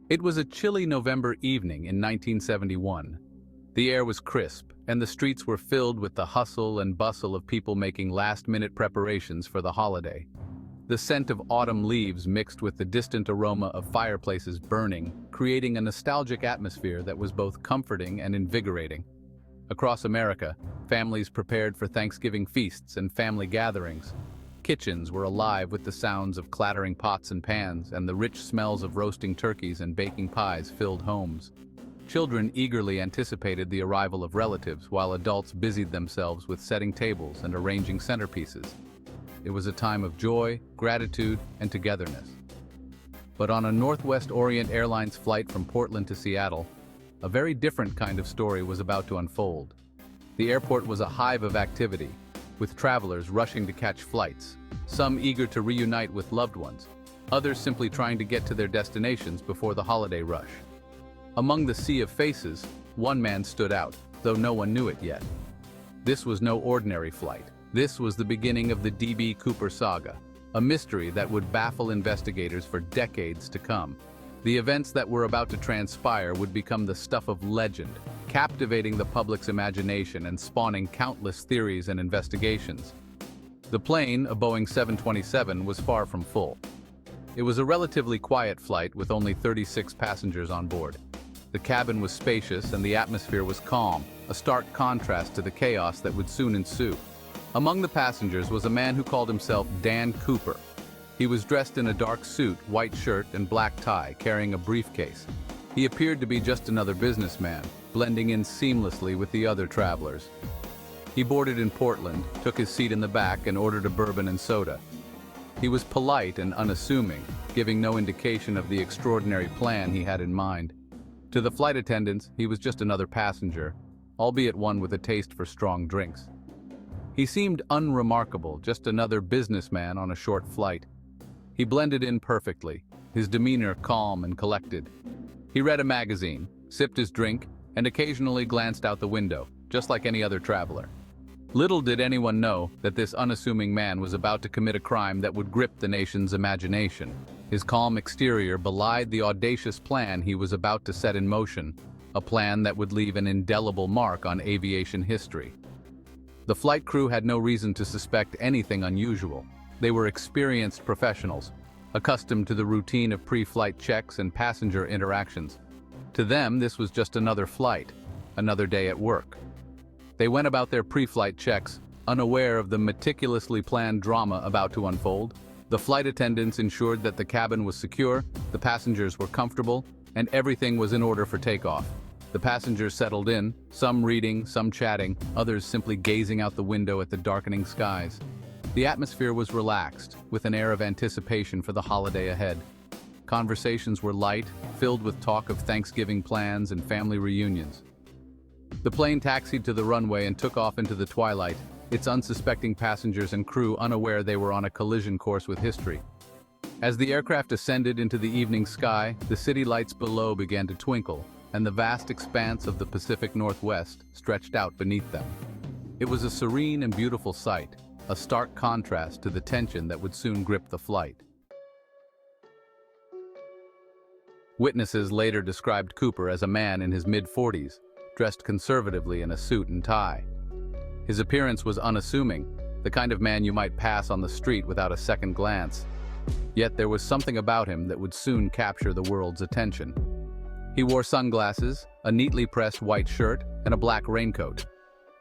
It was a chilly November evening in 1971. The air was crisp, and the streets were filled with the hustle and bustle of people making last-minute preparations for the holiday. The scent of autumn leaves mixed with the distant aroma of fireplaces burning, creating a nostalgic atmosphere that was both comforting and invigorating. Across America, families prepared for Thanksgiving feasts and family gatherings. Kitchens were alive with the sounds of clattering pots and pans, and the rich smells of roasting turkeys and baking pies filled homes. Children eagerly anticipated the arrival of relatives, while adults busied themselves with setting tables and arranging centerpieces. It was a time of joy, gratitude, and togetherness. But on a Northwest Airlines flight from Portland to Seattle, a very different kind of story was about to unfold. The airport was a hive of activity, with travelers rushing to catch flights, some eager to reunite with loved ones, others simply trying to get to their destinations before the holiday rush. Among the sea of faces, one man stood out, though no one knew it yet. This was no ordinary flight. This was the beginning of the D.B. Cooper saga, a mystery that would baffle investigators for decades to come. The events that were about to transpire would become the stuff of legend, captivating the public's imagination and spawning countless theories and investigations. The plane, a Boeing 727, was far from full. It was a relatively quiet flight with only 36 passengers on board. The cabin was spacious and the atmosphere was calm, a stark contrast to the chaos that would soon ensue. Among the passengers was a man who called himself Dan Cooper. He was dressed in a dark suit, white shirt, and black tie, carrying a briefcase. He appeared to be just another businessman, blending in seamlessly with the other travelers. He boarded in Portland, took his seat in the back, and ordered a bourbon and soda. He was polite and unassuming, giving no indication of the extraordinary plan he had in mind. To the flight attendants, he was just another passenger, albeit one with a taste for strong drinks. He seemed unremarkable, just another businessman on a short flight. He blended in perfectly, his demeanor calm and collected. He read a magazine, sipped his drink, and occasionally glanced out the window, just like any other traveler. Little did anyone know that this unassuming man was about to commit a crime that would grip the nation's imagination. His calm exterior belied the audacious plan he was about to set in motion, a plan that would leave an indelible mark on aviation history. The flight crew had no reason to suspect anything unusual. They were experienced professionals, accustomed to the routine of pre-flight checks and passenger interactions. To them, this was just another flight, another day at work. They went about their pre-flight checks, unaware of the meticulously planned drama about to unfold. The flight attendants ensured that the cabin was secure, the passengers were comfortable, and everything was in order for takeoff. The passengers settled in, some reading, some chatting, others simply gazing out the window at the darkening skies. The atmosphere was relaxed, with an air of anticipation for the holiday ahead. Conversations were light, filled with talk of Thanksgiving plans and family reunions. The plane taxied to the runway and took off into the twilight, its unsuspecting passengers and crew unaware they were on a collision course with history. As the aircraft ascended into the evening sky, the city lights below began to twinkle, and the vast expanse of the Pacific Northwest stretched out beneath them. It was a serene and beautiful sight, a stark contrast to the tension that would soon grip the flight. Witnesses later described Cooper as a man in his mid-40s, dressed conservatively in a suit and tie. His appearance was unassuming, the kind of man you might pass on the street without a second glance. Yet there was something about him that would soon capture the world's attention. He wore sunglasses, a neatly pressed white shirt, and a black raincoat.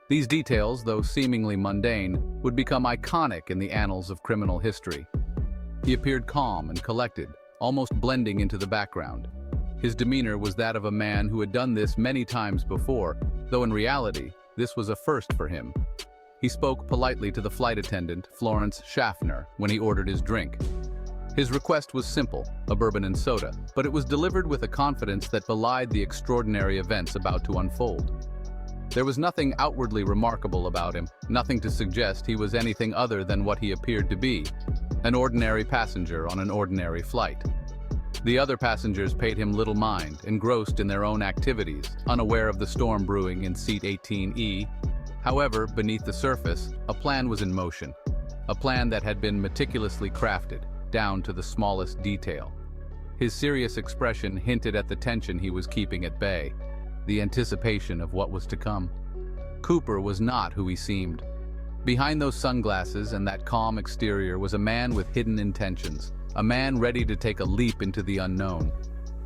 These details, though seemingly mundane, would become iconic in the annals of criminal history. He appeared calm and collected, almost blending into the background. His demeanor was that of a man who had done this many times before, though in reality, this was a first for him. He spoke politely to the flight attendant, Florence Schaffner, when he ordered his drink. His request was simple, a bourbon and soda, but it was delivered with a confidence that belied the extraordinary events about to unfold. There was nothing outwardly remarkable about him, nothing to suggest he was anything other than what he appeared to be, an ordinary passenger on an ordinary flight. The other passengers paid him little mind, engrossed in their own activities, unaware of the storm brewing in seat 18E. However, beneath the surface, a plan was in motion, a plan that had been meticulously crafted, down to the smallest detail. His serious expression hinted at the tension he was keeping at bay, the anticipation of what was to come. Cooper was not who he seemed. Behind those sunglasses and that calm exterior was a man with hidden intentions, a man ready to take a leap into the unknown.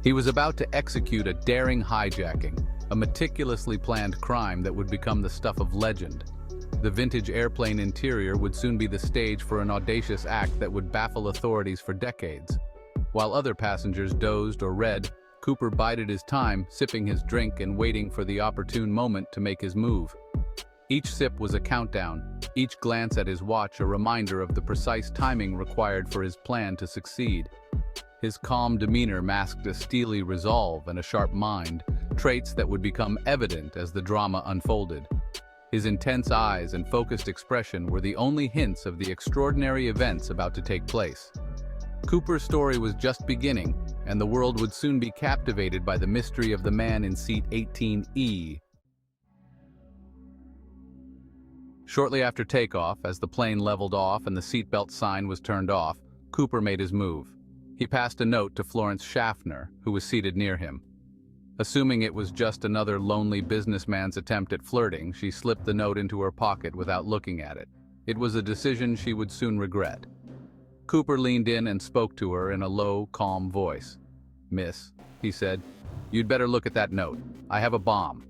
He was about to execute a daring hijacking, a meticulously planned crime that would become the stuff of legend. The vintage airplane interior would soon be the stage for an audacious act that would baffle authorities for decades. While other passengers dozed or read, Cooper bided his time, sipping his drink and waiting for the opportune moment to make his move. Each sip was a countdown, each glance at his watch a reminder of the precise timing required for his plan to succeed. His calm demeanor masked a steely resolve and a sharp mind, traits that would become evident as the drama unfolded. His intense eyes and focused expression were the only hints of the extraordinary events about to take place. Cooper's story was just beginning, and the world would soon be captivated by the mystery of the man in seat 18E. Shortly after takeoff, as the plane leveled off and the seatbelt sign was turned off, Cooper made his move. He passed a note to Florence Schaffner, who was seated near him. Assuming it was just another lonely businessman's attempt at flirting, she slipped the note into her pocket without looking at it. It was a decision she would soon regret. Cooper leaned in and spoke to her in a low, calm voice. "Miss," he said, "you'd better look at that note. I have a bomb."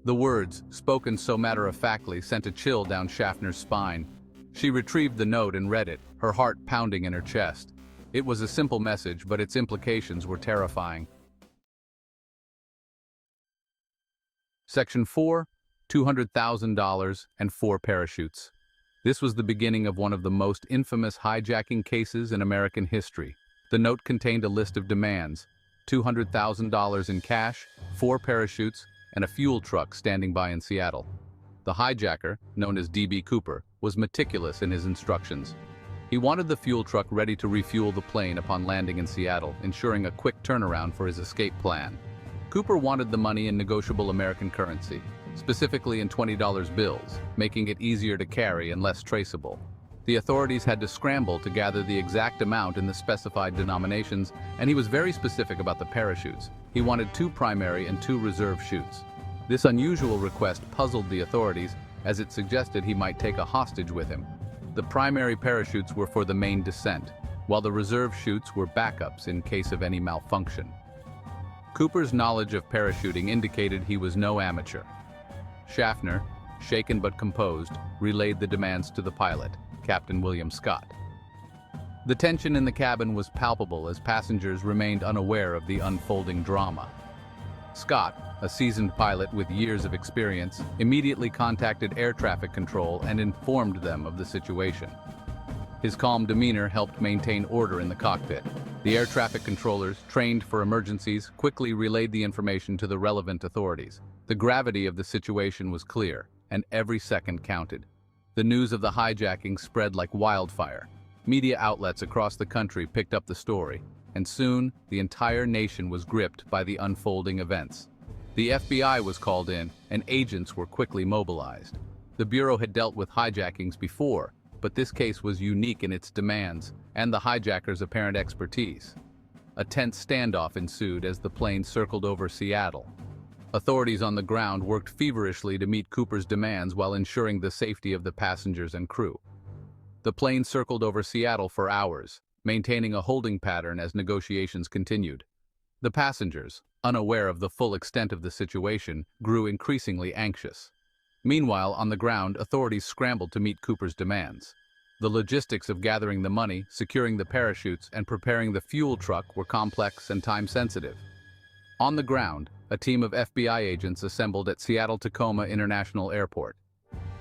The words, spoken so matter-of-factly, sent a chill down Schaffner's spine. She retrieved the note and read it, her heart pounding in her chest. It was a simple message, but its implications were terrifying. Section 4, $200,000 and 4 parachutes. This was the beginning of one of the most infamous hijacking cases in American history. The note contained a list of demands: $200,000 in cash, 4 parachutes, and a fuel truck standing by in Seattle. The hijacker, known as D.B. Cooper, was meticulous in his instructions. He wanted the fuel truck ready to refuel the plane upon landing in Seattle, ensuring a quick turnaround for his escape plan. Cooper wanted the money in negotiable American currency, specifically in $20 bills, making it easier to carry and less traceable. The authorities had to scramble to gather the exact amount in the specified denominations, and he was very specific about the parachutes. He wanted 2 primary and 2 reserve chutes. This unusual request puzzled the authorities, as it suggested he might take a hostage with him. The primary parachutes were for the main descent, while the reserve chutes were backups in case of any malfunction. Cooper's knowledge of parachuting indicated he was no amateur. Schaffner, shaken but composed, relayed the demands to the pilot, Captain William Scott. The tension in the cabin was palpable as passengers remained unaware of the unfolding drama. Scott, a seasoned pilot with years of experience, immediately contacted air traffic control and informed them of the situation. His calm demeanor helped maintain order in the cockpit. The air traffic controllers, trained for emergencies, quickly relayed the information to the relevant authorities. The gravity of the situation was clear, and every second counted. The news of the hijacking spread like wildfire. Media outlets across the country picked up the story, and soon the entire nation was gripped by the unfolding events. The FBI was called in, and agents were quickly mobilized. The Bureau had dealt with hijackings before, but this case was unique in its demands and the hijacker's apparent expertise. A tense standoff ensued as the plane circled over Seattle. Authorities on the ground worked feverishly to meet Cooper's demands while ensuring the safety of the passengers and crew. The plane circled over Seattle for hours, maintaining a holding pattern as negotiations continued. The passengers, unaware of the full extent of the situation, grew increasingly anxious. Meanwhile, on the ground, authorities scrambled to meet Cooper's demands. The logistics of gathering the money, securing the parachutes, and preparing the fuel truck were complex and time-sensitive. On the ground, a team of FBI agents assembled at Seattle-Tacoma International Airport.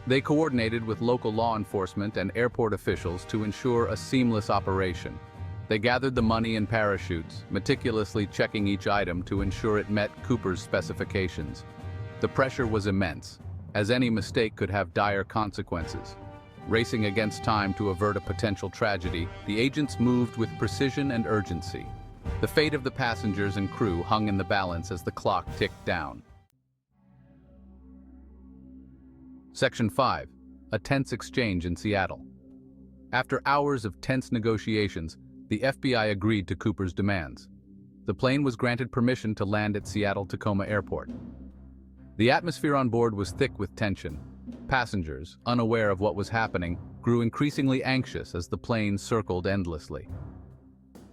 They coordinated with local law enforcement and airport officials to ensure a seamless operation. They gathered the money in parachutes, meticulously checking each item to ensure it met Cooper's specifications. The pressure was immense, as any mistake could have dire consequences. Racing against time to avert a potential tragedy, the agents moved with precision and urgency. The fate of the passengers and crew hung in the balance as the clock ticked down. Section 5. A tense exchange in Seattle. After hours of tense negotiations, the FBI agreed to Cooper's demands. The plane was granted permission to land at Seattle-Tacoma Airport. The atmosphere on board was thick with tension. Passengers, unaware of what was happening, grew increasingly anxious as the plane circled endlessly.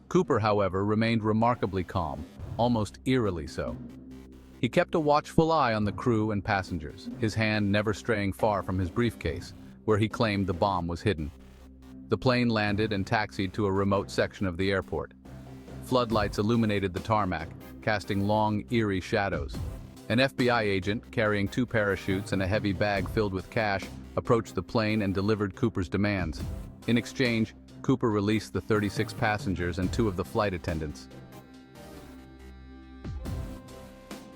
Cooper, however, remained remarkably calm, almost eerily so. He kept a watchful eye on the crew and passengers, his hand never straying far from his briefcase, where he claimed the bomb was hidden. The plane landed and taxied to a remote section of the airport. Floodlights illuminated the tarmac, casting long, eerie shadows. An FBI agent, carrying 2 parachutes and a heavy bag filled with cash, approached the plane and delivered Cooper's demands. In exchange, Cooper released the 36 passengers and 2 of the flight attendants.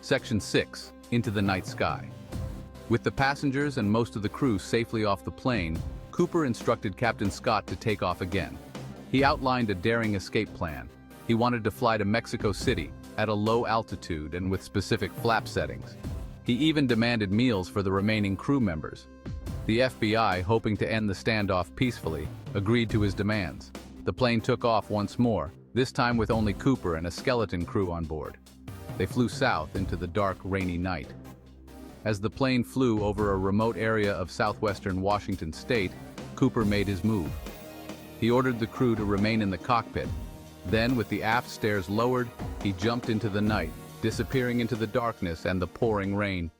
Section 6. Into the night sky. With the passengers and most of the crew safely off the plane, Cooper instructed Captain Scott to take off again. He outlined a daring escape plan. He wanted to fly to Mexico City, at a low altitude and with specific flap settings. He even demanded meals for the remaining crew members. The FBI, hoping to end the standoff peacefully, agreed to his demands. The plane took off once more, this time with only Cooper and a skeleton crew on board. They flew south into the dark, rainy night. As the plane flew over a remote area of southwestern Washington state, Cooper made his move. He ordered the crew to remain in the cockpit. Then, with the aft stairs lowered, he jumped into the night, disappearing into the darkness and the pouring rain.